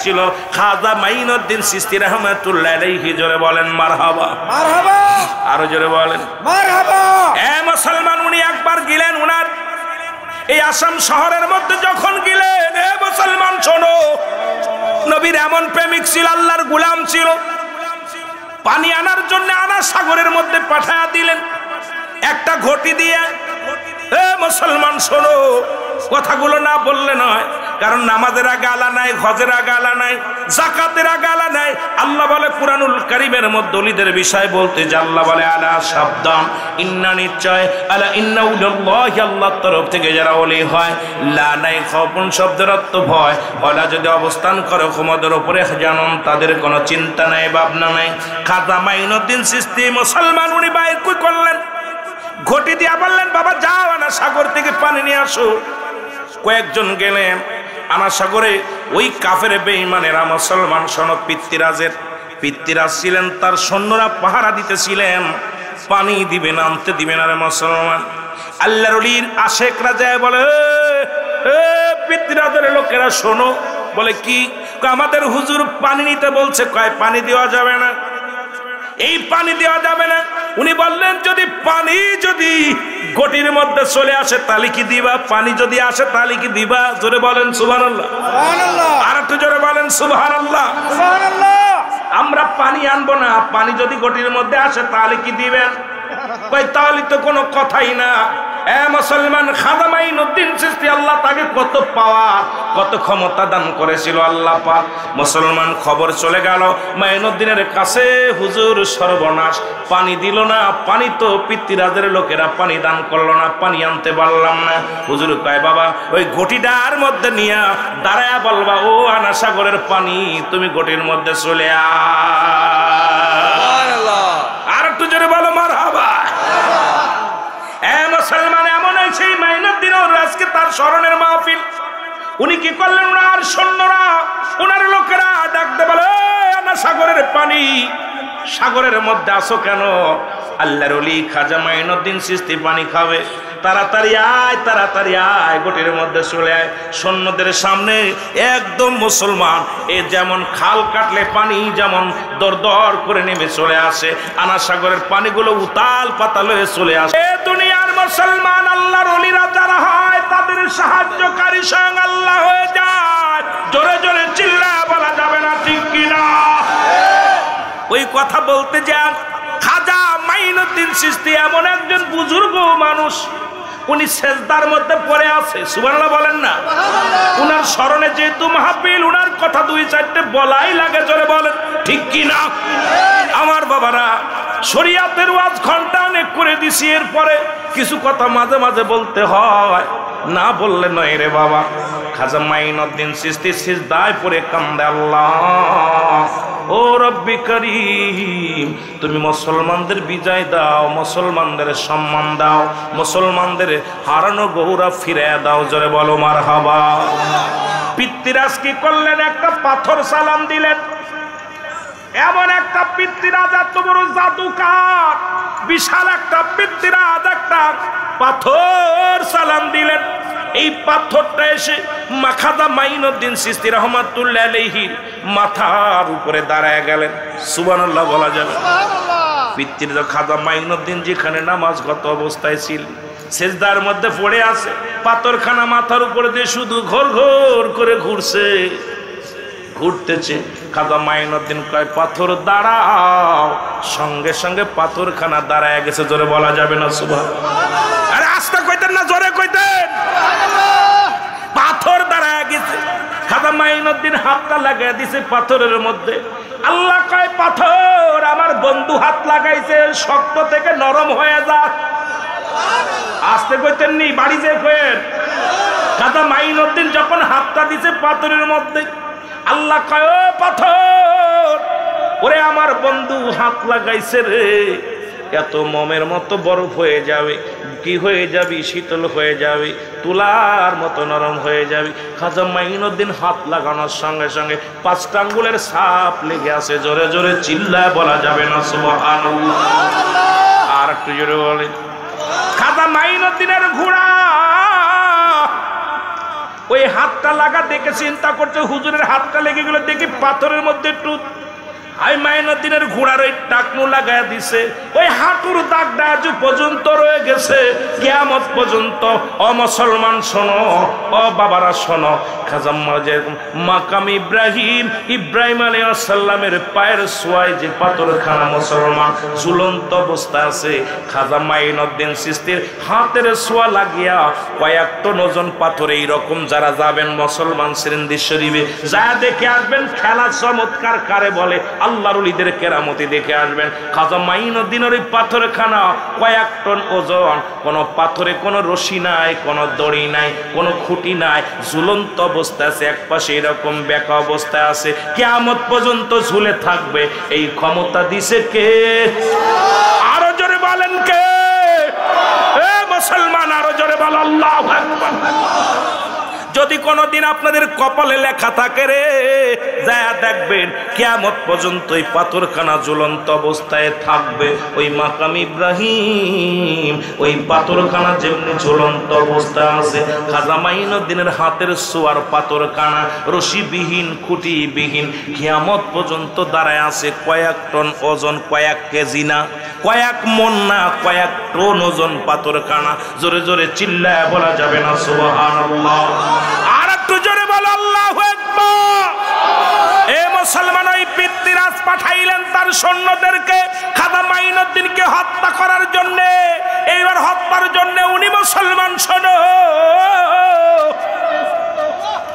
ছিল খাজা মাইনুদ্দিন চিশতি রাহমাতুল্লাহ আলাইহি। জোরে বলেন মারহাবা, মারহাবা, আরো জোরে বলেন মারহাবা। এ মুসলমান, উনি একবার গেলেন উনার এই আসাম শহরের মধ্যে যখন গেলেন, এ মুসলমান শোনো, নবীর এমন প্রেমিক ছিল, আল্লাহর গোলাম ছিল, পানি আনার জন্য আনা সাগরের মধ্যে পাঠায়া দিলেন একটা ঘটি দিয়ে। এ মুসলমান শোনো, কথাগুলো না বললে নয়, কারণ নামাজের আগে আলা নাই, হজের আগে আলা নাই, যাকাতের আগে আলা নাই। আল্লাহ বলে কুরআনুল কারীমের মধ্যে ওলিদের বিষয় বলতে যে আল্লাহ বলে আলা সাবধান, ইন্না নিশ্চয়, আলা ইন্না উলিল্লাহি, আল্লাহর তরফ থেকে যারা ওলি হয়, লা নাই খফুন শব্দের অর্থ ভয়, ওলা যদি অবস্থান করে ক্ষমতার উপরে জানন, তাদের কোনো চিন্তা নাই, ভাবনা নাই। খাজা মাইনুদ্দিন চিশতি মুসলমান উনি বাইর কই করলেন, ঘটি দিয়া বললেন বাবা যাও আনা সাগর থেকে পানি নিয়ে আসো। কয়েকজন গেলেন আনা সাগরে, ওই কাফের বেঈমানেরা মুসলমান সনদ পিতৃরাজ ছিলেন, তার সৈন্যরা পাহারা দিতেছিলেন, পানি দিবে না, আনতে দিবে না রে মুসলমান। আল্লাহর ওলির আশেকরা যায় বলে, এ পিতৃরাজের লোকেরা শোনো। বলে কি? আমাদের হুজুর পানি নিতে বলছে। কয় পানি দেওয়া যাবে না, এই পানি দেওয়া যাবে না। উনি বললেন যদি পানি যদি ঘটির মধ্যে চলে আসে তাহলে কি দিবা? পানি যদি আসে তাহলে কি দিবা? জোরে বলেন সুবহানাল্লাহ, সুবহানাল্লাহ, আর একটু জোরে বলেন সুবহানাল্লাহ, সুবহানাল্লাহ। আমরা পানি আনবো না, পানি যদি ঘটির মধ্যে আসে তাহলে কি দিবেন? কই তাহলে তো কোনো কথাই না। এ মুসলমান, খাজা মাইনুদ্দিন চিশতি আল্লাহ তাকে কত পাওয়ার, কত ক্ষমতা দান করেছিল আল্লাহ পাক। মুসলমান খবর চলে গেল মাইনুদ্দিনের কাছে, হুজুর সর্বনাশ, পানি দিল না, পানি তো পিতৃরাজের লোকেরা পানি দান করলো না, পানি আনতে পারলাম না। হুজুর কয় বাবা ওই ঘটিটার মধ্যে নিয়ে দাঁড়ায়া বলবা, ও আনা সাগরের পানি তুমি ঘটির মধ্যে চলে আর একটু জোরে বলো মারহাবা। মুসলমান এমন সেই মাইনুদ্দিন আজকে তার স্মরণের মাহফিল। উনি কি করলেন? ওনার সৈন্যরা, ওনার লোকেরা ডাকতে বলে, আনা সাগরের পানি, সাগরের মধ্যে আসো কেন? আল্লাহর ওলি খাজা মাইনুদ্দিন চিশতি পানি খাবে, তাড়াতাড়ি আয়, তাড়াতাড়ি আয়, ঘটির মধ্যে চলে আয়। সৈন্যদের সামনে একদম মুসলমান এ যেমন খাল কাটলে পানি যেমন দর দর করে নেমে চলে আসে, আনা সাগরের পানিগুলো উতাল পাতাল হয়ে চলে আসে। এ দুনিয়ার মুসলমান আল্লাহর ওলিরা যারা হয় তাদের সাহায্যকারী স্বয়ং আল্লাহ হয়ে যায়। জোরে জোরে চিল্লায় বলা যাবে না, ঠিক কিনা? ওই কথা বলতে যান, খাজা মাইনুদ্দিন চিশতি এমন একজন বুজুর্গ মানুষ, উনি সেজদার মধ্যে পড়ে আছে, সুবহানাল্লাহ বলেন না? উনার স্মরণে যেহেতু মাহফিল, উনার কথা দুই চারটে বলাই লাগে, জোরে বলেন ঠিক কিনা? আমার বাবারা, শরীয়তের ওয়াজ ঘন্টা অনেক করে দিছি, এরপরে কিছু কথা মাঝে মাঝে বলতে হয়, না বললে নয় রে বাবা। খাজা মাইনুদ্দিন চিশতি সিজদায় পড়ে কান্দে, আল্লাহ ও রব্বি করিম, তুমি মুসলমানদের বিজয় দাও, মুসলমানদের সম্মান দাও, মুসলমানদের হারানো গৌরব ফিরে দাও, জোরে বলো মারহাবা। পিতৃরাজ কি করলেন? একটা পাথর সালাম দিলেন। এমন একটা পিতৃরাজ, এত বড় জাদুকার, বিশাল একটা পিতৃরাজ একটা পাথর সালাম দিলেন। এই পাথরটা এসে খাজা মাইনুদ্দিন চিশতি রাহমাতুল্লাহ আলাইহি মাথার উপরে দাঁড়ায় গেলেন। সুবহানাল্লাহ বলা যাবে? পিতৃরাজ খাজা মাইনুদ্দিন যেখানে নামাজগত অবস্থায় ছিল, সেজদার মধ্যে পড়ে আছে, পাথরখানা মাথার উপরে দিয়ে শুধু ঘোর ঘোর করে ঘুরতেছে। খাজা মাইনুদ্দিন কয়, পাথর দাঁড়াও, সঙ্গে সঙ্গে পাথরখানা দাঁড়ায় গেছে, জোরে বলা যাবে না সুবহানাল্লাহ? আরে আস্তে কইতেন না, জোরে কইতেন? পাথর দাঁড়ায় গেছে। খাজা মাইনুদ্দিন হাতটা লাগাই দিছে পাথরের মধ্যে। আল্লাহ কয়, পাথর আমার বন্ধু হাত লাগাইছে, শক্ত থেকে নরম হয়ে যা। আস্তে কইতেন নি, বাড়ি যে কয়েন। খাজা মাইনুদ্দিন যখন হাতটা দিছে পাথরের মধ্যে, আল্লাহ কয়, ও পাথর, ওরে আমার বন্ধু হাত লাগাইছে রে, এত মোমের মতো বরফ হয়ে যাবে, কি হয়ে যাবি, শীতল হয়ে যাবে, তুলার মতো নরম হয়ে যাবে। খাজা মাইনুদ্দিন হাত লাগানোর সঙ্গে সঙ্গে 5টা আঙ্গুলের ছাপ লেগে আছে, জোরে জোরে চিল্লায় বলা যাবে না সুবহানাল্লাহ? আর একটু জোরে বলে। খাজা মাইনুদ্দিনের ঘোড়া ওই হাতটা লাগা দেখে চিন্তা করছে হুজুরের হাতটা লেগে গেল, দেখি পাথরের মধ্যে একটু আই মাইনুদ্দিনের ঘোড়ার ওই টাকনু লাগায় দিছে, ওই হাঁটুর দাগটা আজ পর্যন্ত রয়ে গেছে কিয়ামত পর্যন্ত। ও মুসলমান শোনো, ও বাবারা শোনো, খাজা মাকাম ইব্রাহিম আলাইহিস সালামের পায়ের ছোঁয়ায় যে পাথরখানা মুসলমান ঝুলন্ত অবস্থা আছে, খাজা মাইনুদ্দিন চিশতির হাতের ছোঁয়া লাগিয়া কয়েক টন ওজন পাথর এইরকম যারা যাবেন মুসলমান সিরিন্দি শরীফে যা দেখে আসবেন, খেলা চমৎকার কারে বলে আল্লাহর ওলিদের কেরামতি দেখে আসবেন। খাজা মাইনুদ্দিনের ওই পাথরখানা কয়েক টন ওজন, কোন পাথরে কোনো রশি নাই, কোনো দড়ি নাই, কোনো খুঁটি নাই, ঝুলন্ত অবস্থা আছে, এক পাশে এরকম বেঁকা অবস্থায় আছে, কিয়ামত পর্যন্ত ঝুলে থাকবে। এই ক্ষমতা দিছে কে? আরো জোরে বলেন কে? এ মুসলমান আরো জোরে বল আল্লাহু আকবার। যদি কোনদিন আপনাদের কপালে লেখা থাকে রে, যা দেখবেন কিয়ামত পর্যন্ত এই পাথরখানা ঝুলন্ত অবস্থায় থাকবে। ওই মাকাম ইব্রাহিম ওই পাথরখানা যেমনি ঝুলন্ত অবস্থায় আছে, খাজা মাইনুদ্দিনের হাতের ছোঁয়ার পাথরখানা রশিবিহীন খুঁটিবিহীন কিয়ামত পর্যন্ত দাঁড়ায় আছে। কয়েক টন ওজন, কয়েক কেজি না, কয়েক মন না, কয়েক টন ওজন পাথরখানা। জোরে জোরে চিল্লায় বলা যাবে না সুবহানাল্লাহ? আর একটু জোরে বল আল্লাহু আকবার। এ মুসলমান, ওই পৃথ্বীরাজ পাঠাইলেন তার সৈন্যদেরকে খাজা মাইনুদ্দিনকে হত্যা করার জন্য। এইবার হত্যার জন্য উনি মুসলমান শোনো,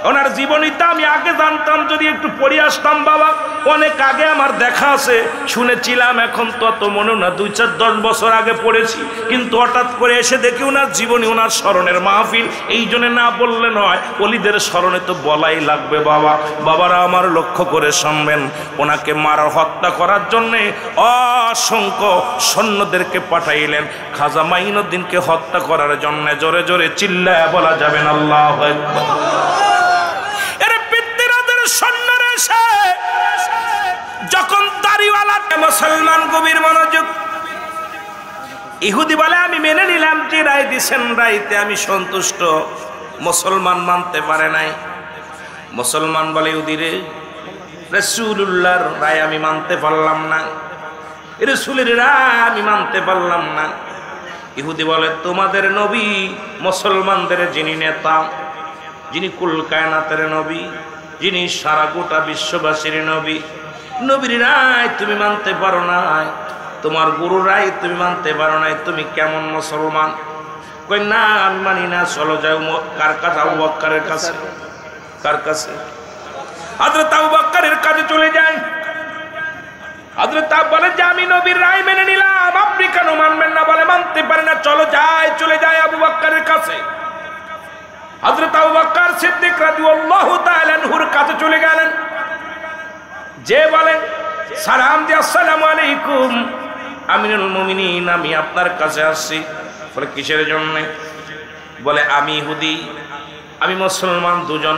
ওনার জীবনীটা আমি আগে জানতাম, যদি একটু পড়ে আসতাম বাবা, অনেক আগে আমার দেখা আছে, শুনেছিলাম, এখন তো অত মনে না, 2-4-10 বছর আগে পড়েছি, কিন্তু হঠাৎ করে এসে দেখি ওনার জীবনী, ওনার স্মরণের মাহফিল, এই জন্য না বললে নয়, ওলিদের স্মরণে তো বলাই লাগবে বাবা। বাবারা আমার লক্ষ্য করে শুনবেন, ওনাকে মারার হত্যা করার জন্যে অসংখ্য সৈন্যদেরকে পাঠাইলেন খাজা মাইনুদ্দিনকে হত্যা করার জন্য। জোরে জোরে চিল্লায় বলা যাবেন আল্লাহু আকবার। যখন দাড়িওয়ালা মুসলমান গভীর মনোযোগ, ইহুদি বলে আমি মেনে নিলাম যে রায় দিছেন, রাইতে আমি সন্তুষ্ট। মুসলমান মানতে পারে নাই। মুসলমান বলে ইহুদিরে, রাসূলুল্লাহর রায় আমি মানতে পারলাম না, রাসূলের রায় আমি মানতে পারলাম না। ইহুদি বলে তোমাদের নবী, মুসলমানদের যিনি নেতা, যিনি কুল কায়নাতের নবী, যিনি সারা গোটা বিশ্ববাসীর নবী, নবীর রায় তুমি মানতে পারো না, তোমার গুরুর রায় তুমি মানতে পারো না, তুমি কেমন মুসলমান? কই না আমি মানি না, চলো যাও। কার কাছে? আবু বকরের কাছে। কার কাছে? হযরত আবু বকরের কাছে চলে যায়। হযরত আবু বলে যে আমি নবীর রায় মেনে নিলাম, আপনি কেন মানবেন না? বলে মানতে পারে না, চলো যাই। চলে যায় আবু বকরের কাছে। হযরত আবু বকর সিদ্দিক রাদিয়াল্লাহু তাআলা আনহুর কাছে চলে গেলেন, যে বলেন সালাম দিয়ে আসসালামু আলাইকুম আমিরুল মুমিনিন, আমি আপনার কাছে আসছি। বলে কিসের জন্য? বলে আমি ইহুদি, আমি মুসলমান। দুজন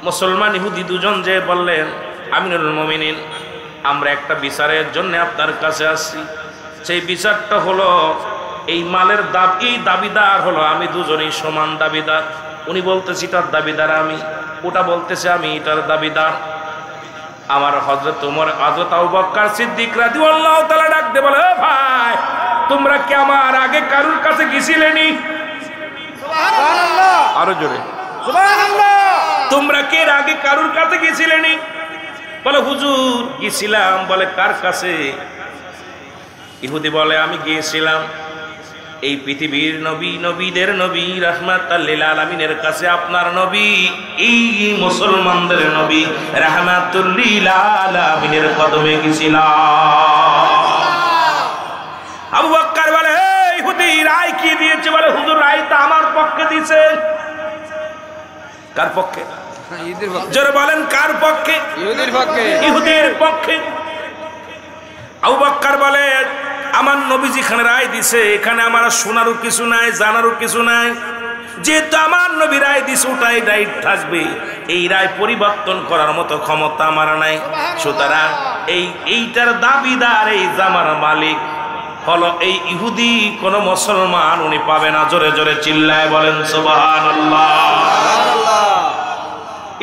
মুসলমান ইহুদি দুজন যে বললেন আমিরুল মুমিনিন, আমরা একটা বিচারের জন্য আপনার কাছে আসছি। সেই বিচারটা হলো এই মালের এই দাবিদার হলো আমি, দুজনেই সমান দাবিদার। উনি বলতেছি তার দাবিদার আমি, ওটা বলতেছে আমি এটার দাবিদার। আমার হযরত ওমর, হযরত আবু বকর সিদ্দিক রাদিয়াল্লাহু তাআলা ডাক দিয়ে বলে, ও ভাই, তোমরা কি আমার আগে কারুর কাছে গেছিলেনি? সুবহানাল্লাহ। আরো জোরে সুবহানাল্লাহ। তোমরা কি এর আগে কারুর কাছে গেছিলেনি? বলে হুজুর গেছিলাম। বলে কার কাছে? ইহুদি বলে আমি গিয়েছিলাম এই পৃথিবীর নবী, নবীদের নবী, রাহমাতাল লিল আলামিনের কাছে। আপনার নবী, এই মুসলমানদের নবী রাহমাতুল লিল আলামিনের কদমে গেছিলাম। আবু বকর বলে, ইহুদি রায় কি দিয়েছে? বলে হুজুর রায় তো আমার পক্ষে দিয়েছে। কার পক্ষে? ইহুদির পক্ষে। জোরে বলেন কার পক্ষে? ইহুদির পক্ষে। ইহুদির পক্ষে। আবু বকর বলে, আমার নবী যেখানে রায় দিছে এখানে আমার শোনারও কিছু নাই, জানারও কিছু নাই। যেহেতু আমার নবী রায় দিছে ওটাই রাইট থাকবে, এই রায় পরিবর্তন করার মতো ক্ষমতা আমার নাই। সুতরাং এইটার দাবিদার, এই জামার মালিক হলো এই ইহুদি, কোন মুসলমান উনি পাবে না। জোরে জোরে চিল্লায় বলেন সুবহানাল্লাহ।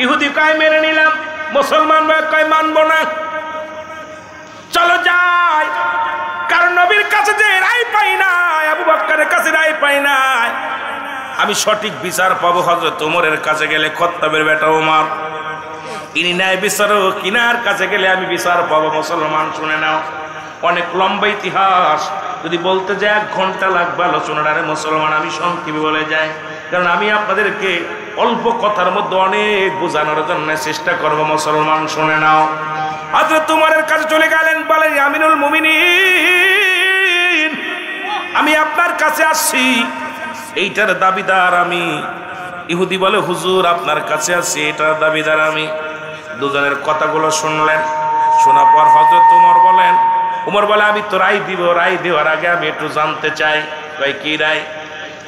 ইহুদি কয় মেনে নিলাম, মুসলমান কয় মানবো না, চলো যাই। কারণ নবীর কাছে যে রায় পাই নাই, আবু বকরের কাছে রায় পাই নাই, আমি সঠিক বিচার পাবো হযরত ওমরের কাছে গেলে, খত্তাবের বেটা ওমর ইনি ন্যায় বিচারক, কিনার কাছে গেলে আমি বিচার পাবো। মুসলমান শুনে নাও, অনেক লম্বা ইতিহাস, যদি বলতে যাই 1 ঘন্টা লাগবে আলোচনার। আরে মুসলমান, আমি সংক্ষেপে বলে যাই, কারণ আমি আপনাদেরকে অল্প কথার মধ্যে অনেক বোঝানোর জন্য চেষ্টা করবো। মুসলমান শুনে নাও, হযরত ওমরের কাছে চলে গেলেন, বলেন আমিনুল মুমিনিন, আমি আপনার কাছে আসছি, এইটার দাবিদার আমি। ইহুদি বলে হুজুর আপনার কাছে আসছি, এটার দাবিদার আমি। দুজনের কথাগুলো শুনলেন, শোনার পর হযরত ওমর বলে আমি তো রায় দিব, রায় দেওয়ার আগে আমি একটু জানতে চাই। কয় কি রায়?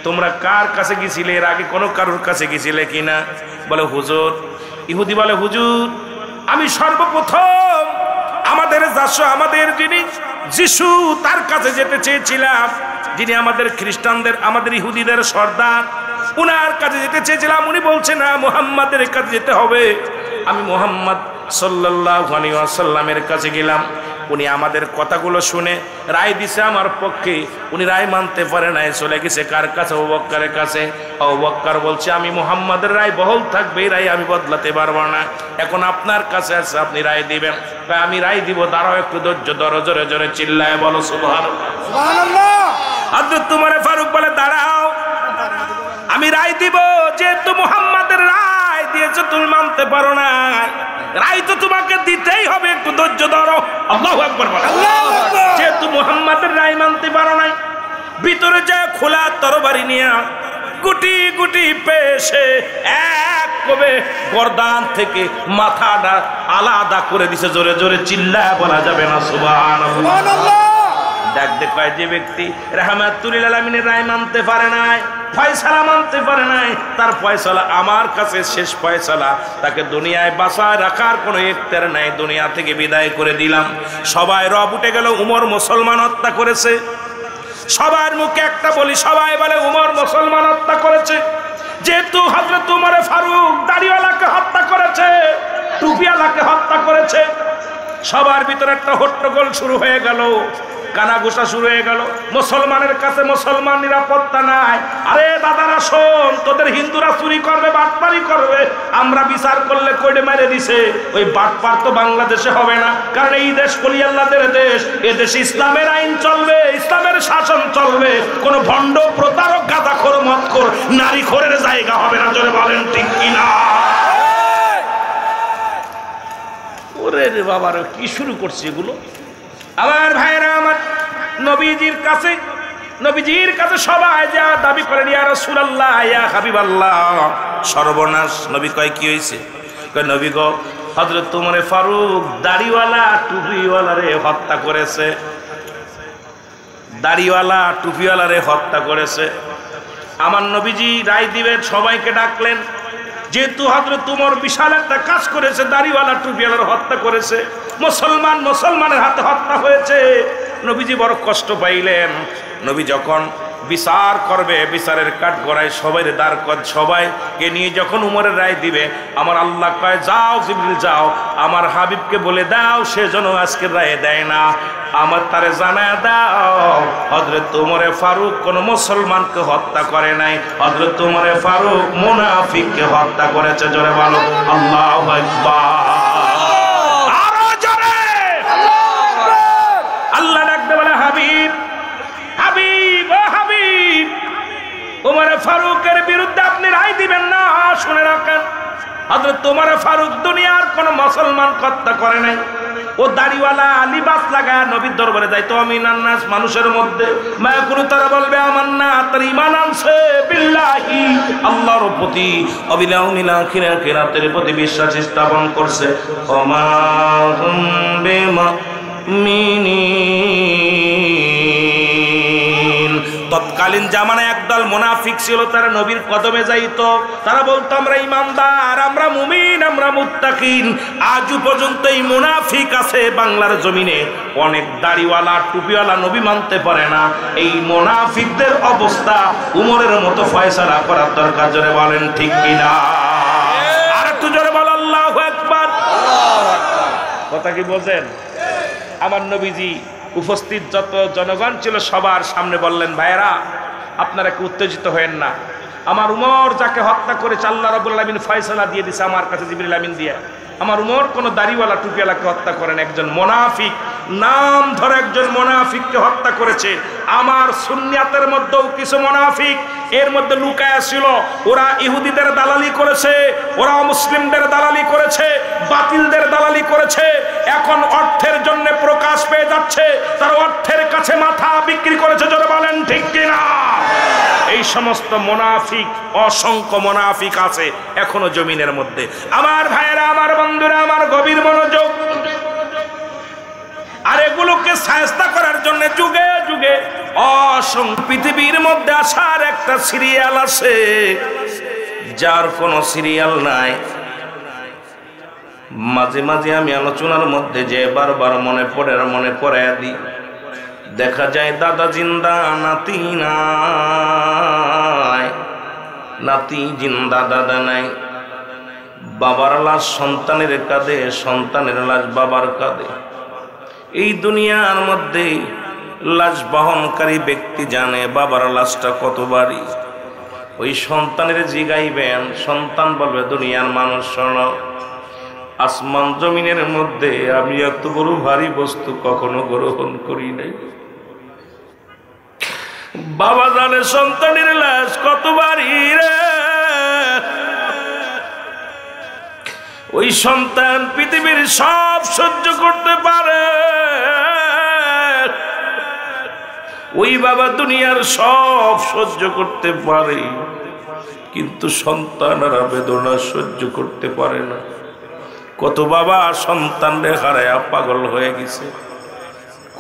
তোমরা কার কাছে গেছিলে? এর আগে কোনো কারোর কাছে গেছিলে কিনা? বলে হুজুর। ইহুদি বলে হুজুর, আমি সর্বপ্রথম আমাদের যিনি যিশু তার কাছে যেতে চেয়েছিলাম, যিনি আমাদের খ্রিস্টানদের, আমাদের ইহুদিদের সর্দার, উনার কাছে যেতে চেয়েছিলাম। উনি বলছে না, মুহাম্মাদের কাছে যেতে হবে। আমি মুহাম্মদ সাল্লাল্লাহু আলাইহি ওয়াসাল্লামের কাছে গেলাম, উনি আমাদের কথাগুলো শুনে রায় দিছে আমার পক্ষে। উনি রায় মানতে পারে নাই, চলে গেছে কার কাছে? আবু বকরের কাছে। আবু বকর বলছে আমি মুহাম্মাদের রায় বহাল থাকবে, এই রায় আমি বদলাতে পারবো না, এখন আপনার কাছে আছে, আপনি রায় দিবেন। আমি রায় দিব, দাঁড়াও একটু ধৈর্য ধরো। জোরে জোরে চিল্লায় বলো সুবহানাল্লাহ। হযরত ওমর ফারুক বলে দাঁড়াও, আমি রায় দিব, যেহেতু মুহাম্মাদের রায় দিয়েছে তুমি মানতে পারো না, রায় তো তোমাকে দিতেই হবে, একটু ধৈর্য ধরো। আল্লাহু আকবার বলো। যেহেতু মুহাম্মাদের রায় মানতে পারো নাই, ভিতরে যা খোলা তরবারি নিয়ে গুটি গুটি পেশে এক কবে গর্দান থেকে মাথাটা আলাদা করে দিছে। জোরে জোরে চিল্লায় বলা যাবে না সুবহানাল্লাহ। ডাক দে কয়, যে ব্যক্তি রাহমাতুল লিল আলামিনের রায় মানতে পারে নাই, ফয়সালা মানতে পারে নাই, তার ফয়সালা আমার কাছে শেষ ফয়সালা, তাকে দুনিয়ায় বাঁচায় রাখার কোনো ইখতিয়ার নাই, দুনিয়া থেকে বিদায় করে দিলাম। সবাই রব উঠে গেল, উমর মুসলমান হত্যা করেছে। সবার মুখে একটা বলি, সবাই বলে উমর মুসলমান হত্যা করেছে। যেহেতু হযরত ওমর ফারুক দাড়িওয়ালাকে হত্যা করেছে, টুপিওয়ালাকে হত্যা করেছে, সবার ভিতরে একটা হট্টগোল শুরু হয়ে গেল, কানাঘুষা শুরু হয়ে গেল। মুসলমানের কাছে মুসলমান নিরাপত্তা নাই। আরে দাদারা শোন, তোদের হিন্দুরা চুরি করবে, বাটপারি করবে, আমরা বিচার করলে কইডে মেরে দিছে। ওই বাটপার তো বাংলাদেশে হবে না, কারণ এই দেশ কলি আল্লাহদের দেশ, এ দেশে ইসলামের আইন চলবে, ইসলামের শাসন চলবে। কোন ভণ্ড, প্রতারক, গাঁজাখোর, মদখোর, নারীখোরের জায়গা হবে না। জোরে বলেন ঠিক কিনা? ওরে রে বাবার, কি শুরু করছে এগুলো? আমার ভাইরা আমার, নবীজির কাছে সবাই যা দাবি করেন, ইয়া রাসূলুল্লাহ, ইয়া হাবিবাল্লাহ। সর্বনাশ। নবী কয় কি হয়েছে? কয় নবী গো, হযরত ওমর ফারুক দাড়িওয়ালা টুপিওয়ালারে হত্যা করেছে, দাড়িওয়ালা টুপিওয়ালারে হত্যা করেছে। আমার নবীজি রায় দিবেন, সবাইকে ডাকলেন। যেহেতু হযরত ওমর বিশাল একটা কাজ করেছে, দাড়িওয়ালা টুপিওয়ালার হত্যা করেছে, মুসলমানের হাতে হত্যা হয়েছে, নবীজি বড় কষ্ট পাইলেন। নবী যখন বিচার করবে, বিচারের কাঠ গড়ায় সবাই দাঁড় কর, সবাইকে নিয়ে যখন উমরের রায় দিবে, আমার আল্লাহ কয় যাও জিবরিল যাও, আমার হাবিবকে বলে দাও সে যেন আজকের রায় দেয় না, আমার তারে জানায় দাও হযরত ওমর ফারুক কোন মুসলমানকে হত্যা করে নাই, হযরত ওমর ফারুক মুনাফিককে হত্যা করেছে। জোরে বলো আল্লাহু আকবার। আরো জোরে আল্লাহু আকবার। আল্লাহ ডাকতে বলে হাবিব, হাবিব, ও হাবিব, ওমর ফারুকের বিরুদ্ধে আপনি রায় দিবেন না। শুনে রাখেন, হযরত ওমর ফারুক দুনিয়ার কোন মুসলমান হত্যা করে নাই। ও দাড়িওয়ালা লিবাস লাগায় নবীর দরবারে যাইতো, আমিনান নাস, মানুষের মধ্যে মায়া করে তারা বলবে আমার না, তার ঈমান আনছে বিল্লাহি, আল্লাহর প্রতি, অবিলাউমিল আখিরাতের প্রতি বিশ্বাস স্থাপন করছে। ওমা হুম বিমুমিনিন। তৎকালীন জামানায় একদল মুনাফিক ছিল, তারা নবীর কদমে যাইতো, তারা বলতো আমরা ইমানদার, আমরা মুমিন, আমরা মুত্তাকিন। আজও পর্যন্ত এই মুনাফিক আছে বাংলার জমিনে, অনেক দাড়িওয়ালা টুপিওয়ালা নবী মানতে পারে না। এই মুনাফিকদের অবস্থা উমরের মতো ফয়সালা করার দরকার। জোরে বলেন ঠিক কিনা? আর একটু জোরে বলো কথা কি বোঝেন? আমার নবীজি উপস্থিত যত জনগণ ছিল সবার সামনে বললেন, ভাইয়েরা আপনারা কি উত্তেজিত হয়েন না, আমার উমর যাকে হত্যা করেছে আল্লাহ রাব্বুল আলামিন ফয়সালা দিয়ে দিছে আমার কাছে জিবরিল আমিন দিয়ে। আমার উমর কোন দাড়িওয়ালা টুপিওয়ালাকে হত্যা করেন, একজন মুনাফিক, নাম ধরে একজন মুনাফিককে হত্যা করেছে। আমার সুন্নিয়াতের মধ্যেও কিছু মুনাফিক এর মধ্যে লুকায়া ছিল, ওরা ইহুদিদের দালালি করেছে, ওরা মুসলিমদের দালালি করেছে, বাতিলদের দালালি করেছে। এখন অর্থের জন্য প্রকাশ পেয়ে যাচ্ছে, তার অর্থের কাছে মাথা বিক্রি করেছে। জোরে বলেন ঠিক কিনা? এই সমস্ত মুনাফিক, অসংখ্য মুনাফিক আছে এখনো জমিনের মধ্যে। আমার ভাইয়েরা, আমার বন্ধুরা, আমার গভীর মনোযোগ। আর এগুলোকে সায়স্তা করার জন্য যুগে যুগে অসংখ্য পৃথিবীর মধ্যে আসার একটা সিরিয়াল আছে, যার কোনো সিরিয়াল নাই। মাঝে মাঝে আমি আলোচনার মধ্যে যে বারবার মনে পড়ে আর মনে করাইয়া দিই, দেখা যায় দাদা জিন্দা, নাতি নাই, নাতি জিন্দা, দাদা নাই। বাবার লাশ সন্তানের কাঁধে, সন্তানের লাশ বাবার কাঁধে। এই দুনিয়ার মধ্যে লাশ বহনকারী ব্যক্তি জানে বাবার লাশটা কত ভারী। ওই সন্তানের জিগাইবেন, সন্তান বলবে, দুনিয়ার মানুষ শোনো, আসমান জমিনের মধ্যে আমি এত বড় ভারী বস্তু কখনো গ্রহণ করি নাই। বাবা জানে সন্তানের লাশ কত ভারী রে। ওই সন্তান পৃথিবীর সব সহ্য করতে পারে, ওই বাবা দুনিয়ার সব সহ্য করতে পারে, কিন্তু সন্তানেরা বেদনা সহ্য করতে পারে না। কত বাবা সন্তানরে হারায়া পাগল হয়ে গেছে,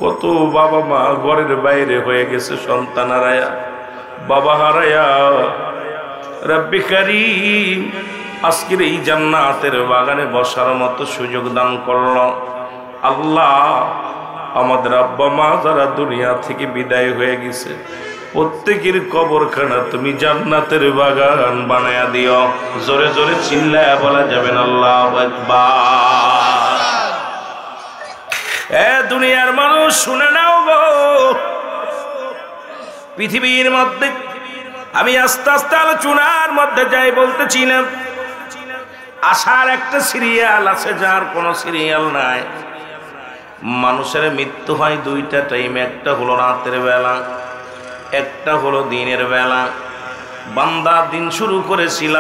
কত বাবা মা ঘরের বাইরে হয়ে গেছে সন্তান হারায়া, বাবা হারায়া। রব্বি কারীম আজকের এই জান্নাতের বাগানে বসার মতো সুযোগ দান করল। আল্লাহ, আমাদের আব্বা মা যারা দুনিয়া থেকে বিদায় হয়ে গেছে, প্রত্যেকের কবরখানা তুমি জান্নাতের বাগান বানায়া দিও। জোরে জোরে চিল্লায়া বলা যাবেন আল্লাহু আকবার। এ দুনিয়ার মানুষ শুনে নাও গো, পৃথিবীর মধ্যে আমি আস্তে আস্তে আলোচনার মধ্যে যাই বলতেছি না, আসার একটা সিরিয়াল আছে যার কোনো সিরিয়াল নাই। মানুষের মৃত্যু হয় দুইটা টাইমে, একটা হলো রাতের বেলা, একটা হলো দিনের বেলা। বান্দা দিন শুরু করেছিল,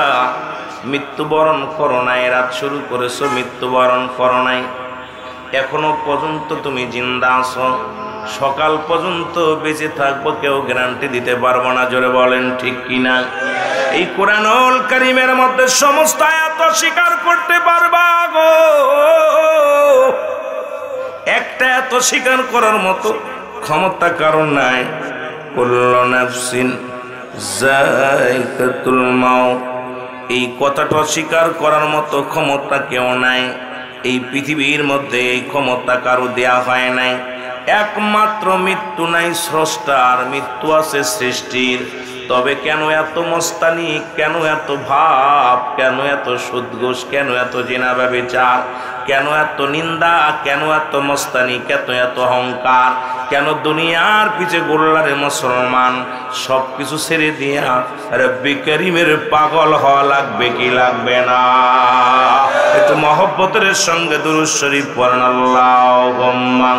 মৃত্যুবরণ করো নাই, রাত শুরু করেছো, মৃত্যুবরণ করো নাই। এখনো পর্যন্ত তুমি জিন্দা আছো, সকাল পর্যন্ত বেঁচে থাকবো কেউ গ্যারান্টি দিতে পারবো না। জোরে বলেন ঠিক কিনা? এই কোরআনুল কারীমের মধ্যে সমস্ত আয়াত স্বীকার করতে পারবা গো, একটা এত স্বীকার করার মতো ক্ষমতা কারণ নাই। কুল্লু নাফসিন যায়কাতুল মাউত, এই কথাটা স্বীকার করার মতো ক্ষমতা কেউ নাই এই পৃথিবীর মধ্যে। এই ক্ষমতা কারো দেয়া হয় নাই। একমাত্র মৃত্যু নাই স্রষ্টার, মৃত্যু আছে সৃষ্টির। তবে কেন এত মস্তানি, কেন এত ভাব, কেন এত সুদঘোষ, কেন এত জিনা ব্যভিচার, কেন এত নিন্দা, কেন এত মস্তানি, কেন এত অহংকার, কেন দুনিয়ার পিছে গোল্লারে মুসলমান? সব কিছু ছেড়ে দিয়া রব্বি কারীমের পাগল হওয়া লাগবে কি লাগবে না? একটু মহব্বতের সঙ্গে দুরূদ শরীফ পড়েন, আল্লাহুম্মা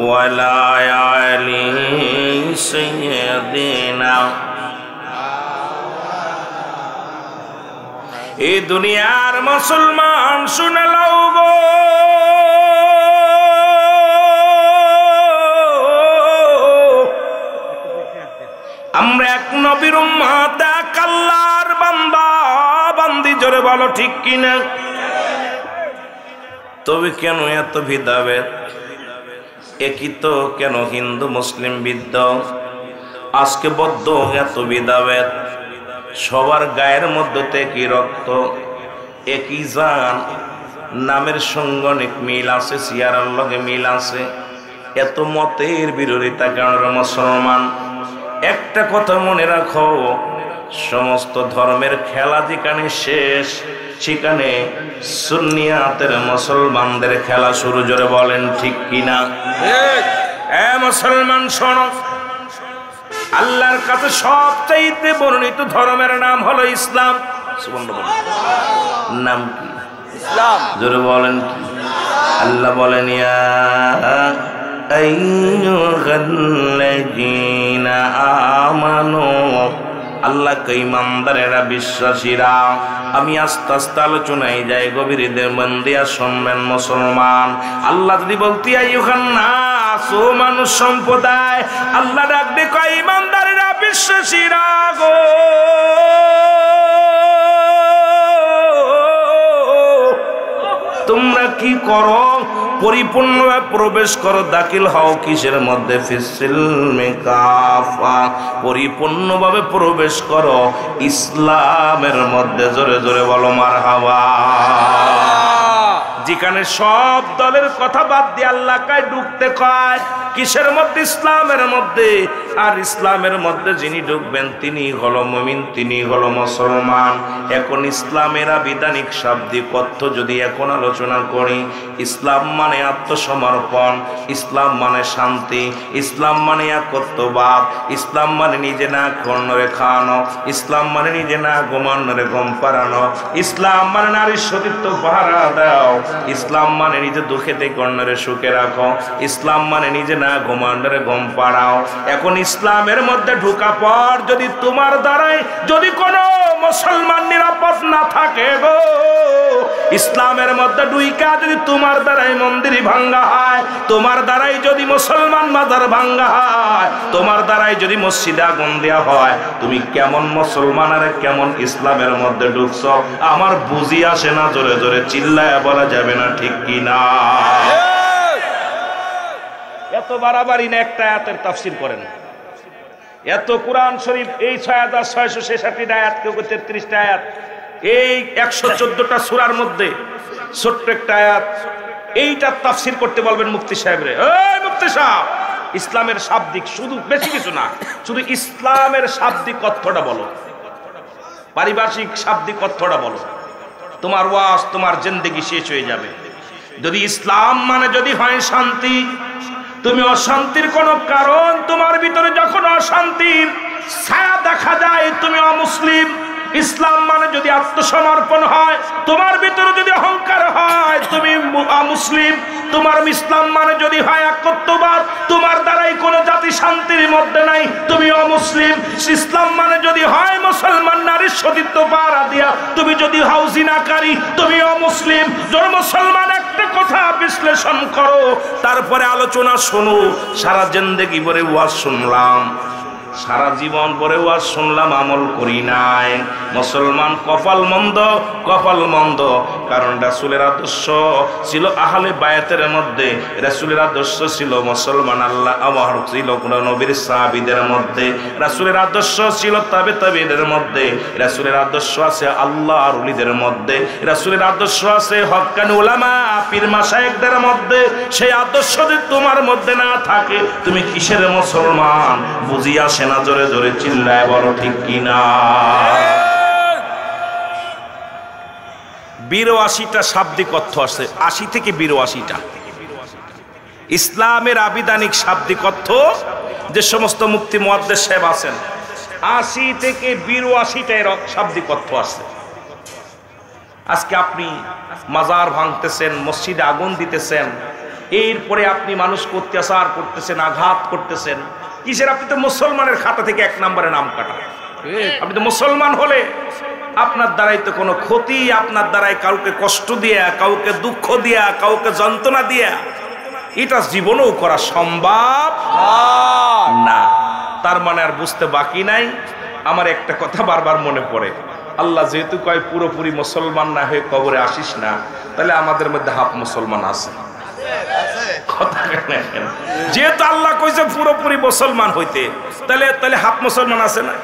ওয়ালা আলি সাইয়্যিদিনা। এই দুনিয়ার মুসলমান শুনে লও গো, আমরা এক নবীর উম্মত, এক আল্লাহর বান্দা বান্দি। জোরে বলো ঠিক কিনা? তবে কেন এত ভেদাভেদ? একই তো, কেন হিন্দু মুসলিম বিদ্য আজকে বদ্ধ এত ভেদাভেদ? সবার গায়ের মধ্যে তো একই রক্ত, একই জান, নামের সঙ্গে অনেক মিল আছে, চেহারার লগে মিল আছে। এত মতের বিরোধিতা কেন মুসলমান? একটা কথা মনে রাখো, সমস্ত ধর্মের খেলা যেখানে শেষ, সেখানে সুন্নিয়াতের মুসলমানদের খেলা শুরু। জোরে বলেন ঠিক কিনা? মুসলমান শোনো, আল্লাহর কাছে সবচাইতে বর্ণিত ধর্মের নাম হলো ইসলাম। নাম কি? ইসলাম। জোরে বলেন কি? আল্লাহ বলেন ইয়া আইয়ুহাল্লাযীনা আমানু, আল্লাহ কে ইমানদারেরা, বিশ্বাসীরা। আমি আস্তে আস্তে আলোচনায় যাই, গভীরদের মন দিয়া শুনবেন মুসলমান। আল্লাহ যদি বলতি আইয়ুহান নাস, ও মানুষ সম্প্রদায়, আল্লাহ ডাকবে কয় ইমানদারেরা, বিশ্বাসীরা গো, তোমরা কি করো? পরিপূর্ণভাবে প্রবেশ করো, দাখিল হও কিসের মধ্যে? ফিসসিলমি কাফা, পরিপূর্ণভাবে প্রবেশ করো ইসলামের মধ্যে। জোরে জোরে বলো মারহাবা। যেখানে সব দলের কথা বাদ দিয়ে আল্লাহ কায় ঢুকতে কয় কিসের মধ্যে? ইসলামের মধ্যে। আর ইসলামের মধ্যে যিনি ঢুকবেন তিনি হলো মুমিন, তিনি হলো মুসলমান। এখন ইসলামের আবিধানিক শাব্দিক অর্থ যদি এখন আলোচনা করি, ইসলাম মানে আত্মসমর্পণ, ইসলাম মানে শান্তি, ইসলাম মানে একত্ববাদ, ইসলাম মানে নিজে না কর্ণরে খাওয়ানো, ইসলাম মানে নিজে না ঘুমানোরে ঘুম পাড়ানো, ইসলাম মানে নারীর সতীত্ব পাহারা দাও, ইসলাম মানে নিজে দুঃখে থেকে অন্যরে সুখে রাখো, ইসলাম মানে নিজে না ঘুমানোরে ঘুম পাড়াও। এখন ইসলামের মধ্যে ঢোকা পর যদি তোমার দ্বারাই যদি কোনো মুসলমান নিরাপদ না থাকে গো, ইসলামের মধ্যে ঢুইকা যদি তোমার দ্বারাই মন্দির ভাঙ্গা হয়, তোমার দ্বারাই যদি মুসলমান মাজার ভাঙ্গা হয়, তোমার দ্বারাই যদি মসজিদে আগুন দেওয়া হয়, তুমি কেমন মুসলমান আর কেমন ইসলামের মধ্যে ঢুকছো আমার বুঝি আসে না। জোরে জোরে চিল্লায় বলা যাবে না, ঠিক কি না? এত বাড়াবাড়ি না, একটা আয়াতের তাফসীর করেন। এত কোরআন শরীফ, এই 6666 আয়াত, কেউ 33টা আয়াত, এই 114টা সূরার মধ্যে ছোট্ট একটা আয়াত, এইটার তাফসীর করতে বলবেন মুফতি সাহেবরে। এই মুফতি সাহেব, ইসলামের শাব্দিক, শুধু বেশি কিছু না, শুধু ইসলামের শাব্দিক অর্থটা বলো, পারিভাষিক শাব্দিক অর্থটা বলো, তোমার ওয়াজ, তোমার জিন্দেগি শেষ হয়ে যাবে। যদি ইসলাম মানে যদি হয় শান্তি, তুমি অশান্তির কোন কারণ, তোমার ভিতরে যখন অশান্তির ছায়া দেখা যায় তুমি অমুসলিম। ইসলাম মানে যদি আত্মসমর্পণ হয়, তোমার ভিতরে যদি অহংকার হয় তুমি অমুসলিম। তোমার ইসলাম মানে যদি হয় একত্ববাদ, তোমার দ্বারাই কোনো জাতি শান্তির মধ্যে নাই, তুমি অমুসলিম। ইসলাম মানে যদি হয় মুসলমান নারীর সতীত্ব পাহারা দিয়া, তুমি যদি হও জিনাকারী, তুমি অমুসলিম। যদি মুসলমান একটা কথা বিশ্লেষণ করো, তারপরে আলোচনা শোনো। সারা জিন্দেগি ভরে ওয়াজ শুনলাম, সারা জীবন পরে ওয়াজ শুনলাম, আমল করি নাই। মুসলমান কপাল মন্দ, কপাল মন্দ। কারণ রাসূলের আদর্শ ছিল আহলে বায়াতের মধ্যে, রাসূলের আদর্শ ছিল মুসলমান আল্লাহ আমার ছিল নবীর সাহাবীদের মধ্যে, রাসূলের আদর্শ ছিল তাবেঈদের মধ্যে, রাসূলের আদর্শ আছে আল্লাহর ওলিদের মধ্যে, রাসূলের আদর্শ আছে হক্কানি উলামা পীর মাশায়েখদের মধ্যে। সেই আদর্শ যদি তোমার মধ্যে না থাকে, তুমি কিসের মুসলমান বুঝি আসে না। জোরে জোরে চিল্লায় বলো ঠিক কিনা? 82টা শাব্দিক অর্থ আছে, 80 থেকে 82টা ইসলামের আবিধানিক শাব্দিক অর্থ। যে সমস্ত মুফতি মুহাদ্দিস সাহেব আছেন, 80 থেকে 82টা এর শাব্দিক অর্থ আছে। আজকে আপনি মাজার ভাঙতেছেন, মসজিদে আগুন দিতেছেন, এরপরে আপনি মানুষকে অত্যাচার করতেছেন, আঘাত করতেছেন, কিসের? আপনি তো মুসলমানের খাতা থেকে 1 নম্বরে নাম কাটা। আপনি তো মুসলমান হলে আপনার দ্বারাই তো কোনো ক্ষতি, আপনার দ্বারাই কাউকে কষ্ট দিয়া, কাউকে দুঃখ দিয়া, কাউকে যন্ত্রণা দিয়া, এটা জীবনেও করা সম্ভব না। তার মানে আর বুঝতে বাকি নাই। আমার একটা কথা বারবার মনে পড়ে, আল্লাহ যেহেতু কয় পুরোপুরি মুসলমান না হয়ে কবরে আসিস না, তাহলে আমাদের মধ্যে হাফ মুসলমান আছে। যেহেতু আল্লাহ কইছে পুরোপুরি মুসলমান হইতে, তাহলে হাফ মুসলমান আছে না?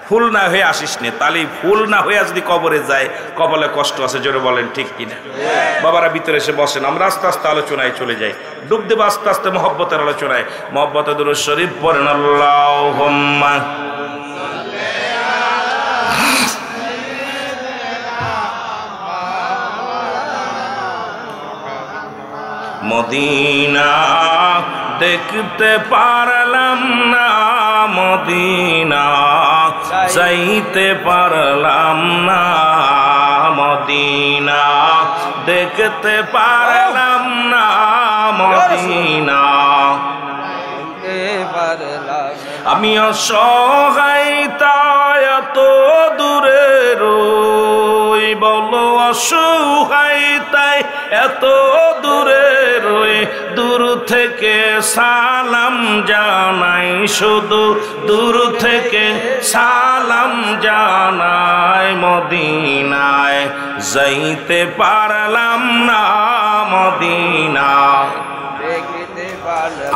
ফুল না হয়ে আসিস নে, তাহলে ফুল না হয়ে যদি কবরে যায় কপালে কষ্ট আছে, জোরে বলেন ঠিক কিনা? বাবারা ভিতরে এসে বসেন, আমরা আস্তে আস্তে আলোচনায় চলে যাই, ডুব দেবো আস্তে আস্তে মহব্বতের আলোচনায়। মহব্বতে দুরূদ শরীফ পড়েন আল্লাহুম্মা মদিনা দেখতে পারলাম না, মদিনা যাইতে পারলাম না, মদিনা দেখতে পারলাম না, মদিনা আমি অসহায় তাই এত দূরে রই, বলো অসহায় তাই এত দূরে রই, দূর থেকে সালাম জানাই, শুধু দূর থেকে সালাম জানাই, মদিনায় যাইতে পারলাম না, মদিনা।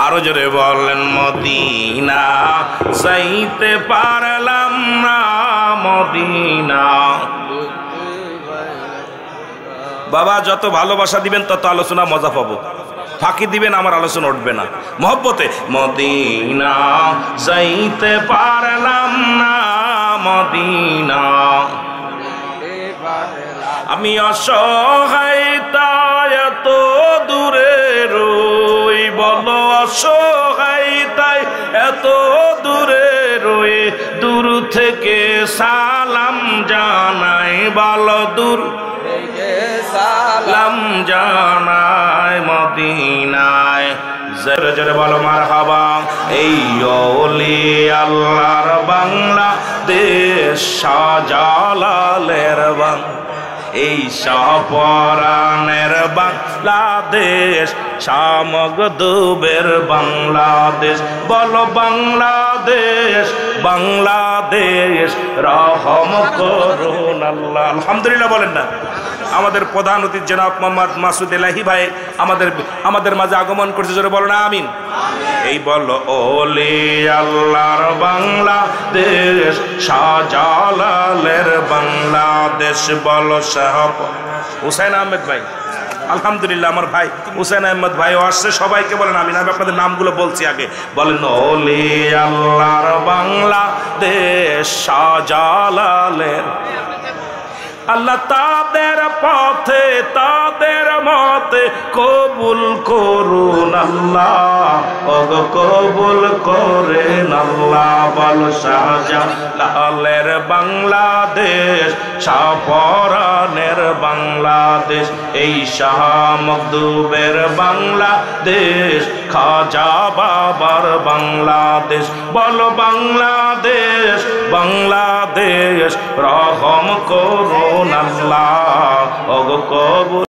আরো জোরে বলেন, মদিনা যাইতে পারলাম না, মদিনা। বাবা যত ভালোবাসা দিবেন তত আলোচনা মজা পাবো, ফাঁকি দিবেন আমার আলোচনা উঠবে না। মহব্বতে মদিনা যাইতে পারলাম না, মদিনা আমি অসহায় তাই এত দূরে রই, বলো অসহায় তাই এত দূরে রই, দূর থেকে সালাম জানাই, বলো দূর সালাম জানাই, মদিনায় জোরে জোরে বলো মারহাবা। এই ওলি আল্লাহর বাংলাদেশ, শাহজালালের এই শাহপরানের বাংলাদেশ, শাহ মখদুমের বাংলাদেশ, বলো বাংলাদেশ, বাংলাদেশ রহম করুন আল্লাহ। আলহামদুলিল্লাহ বলেন না? আমাদের প্রধান অতিথি জনাব মোহাম্মদ মাসুদ এলাহি ভাই আমাদের মাঝে আগমন করছে, জোরে বলো না আমিন। এই বলো ওলি আল্লাহর বাংলাদেশ, শাহজালালের বাংলাদেশ, বলো শাহ হুসাইন আহমেদ ভাই। আলহামদুলিল্লাহ আমার ভাই হুসাইন আহমেদ ভাইও আসছে, সবাইকে বলেন আমিন। আমি আপনাদের নামগুলো বলছি আগে, বলেন ওলি আল্লাহর বাংলাদেশ, শাহজালালের আল্লাহ তাদের পথে তাদের মতে কবুল করুন আল্লাহ, ওগো কবুল করেন আল্লাহ, বল শাহজালালের বাংলাদেশ, শাহপরানের বাংলাদেশ, এই শাহ মখদুমের বাংলাদেশ, খাজা বাবার বাংলাদেশ, বল বাংলাদেশ, বাংলাদেশ রহম করুন আল্লাহ, ওগো কবুল